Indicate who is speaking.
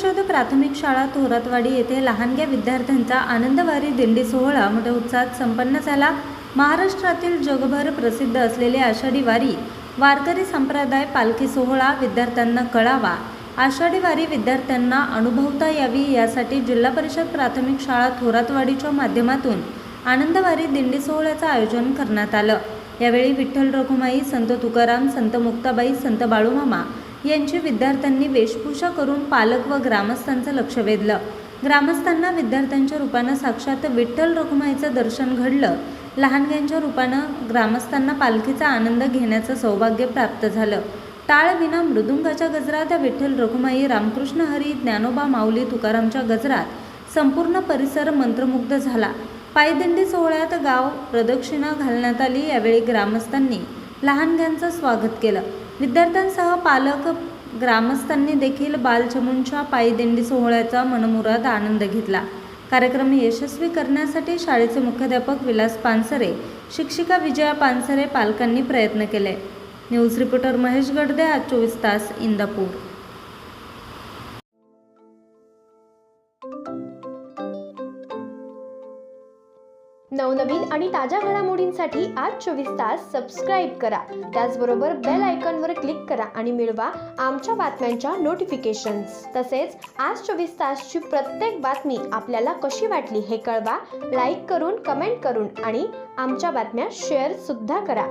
Speaker 1: परिषद प्राथमिक शाळा थोरातवाडी येथे लहानग्या विद्यार्थ्यांचा आनंदवारी दिंडी सोहळा मोठ्या उत्साहात संपन्न झाला। महाराष्ट्रातील जगभर प्रसिद्ध असलेले आषाढी वारी वारकरी संप्रदाय पालखी सोहळा विद्यार्थ्यांना कळावा, आषाढी वारी विद्यार्थ्यांना अनुभवता यावी यासाठी जिल्हा परिषद प्राथमिक शाळा थोरातवाडीच्या माध्यमातून आनंदवारी दिंडी सोहळ्याचं आयोजन करण्यात आलं। यावेळी विठ्ठल रखुमाई, संत तुकाराम, संत मुक्ताबाई, संत बाळूमामा यांची विद्यार्थ्यांनी वेशभूषा करून पालक व ग्रामस्थांचं लक्ष वेधलं। ग्रामस्थांना विद्यार्थ्यांच्या रूपानं साक्षात विठ्ठल रखुमाईचं दर्शन घडलं। लहानग्यांच्या रूपानं ग्रामस्थांना पालखीचा आनंद घेण्याचं सौभाग्य प्राप्त झालं। टाळविना मृदुंगाच्या गजरात विठ्ठल रखुमाई, रामकृष्ण हरी, ज्ञानोबा माऊली, तुकारामच्या गजरात संपूर्ण परिसर मंत्रमुग्ध झाला। पायदिंडी सोहळ्यात गाव प्रदक्षिणा घालण्यात आली। यावेळी ग्रामस्थांनी लहानग्यांचं स्वागत केलं। विद्यार्थ्यांसह पालक ग्रामस्थांनी देखील बालचमूंच्या पायदिंडी सोहळ्याचा मनमुराद आनंद घेतला। कार्यक्रम यशस्वी करण्यासाठी शाळेचे मुख्याध्यापक विलास पानसरे, शिक्षिका विजया पानसरे, पालकांनी प्रयत्न केले। न्यूज रिपोर्टर महेश गडदे, आज 24 तास, इंदापूर।
Speaker 2: नवनवीन आणि ताज्या घडामोडींसाठी आज 24 तास सबस्क्राईब करा। त्याचबरोबर बेल आयकॉनवर क्लिक करा आणि मिळवा आमच्या बातम्यांच्या नोटिफिकेशन्स। तसेच आज 24 तासची प्रत्येक बातमी आपल्याला कशी वाटली हे कळवा, लाईक करून, कमेंट करून आणि आमच्या बातम्या शेअर सुद्धा करा।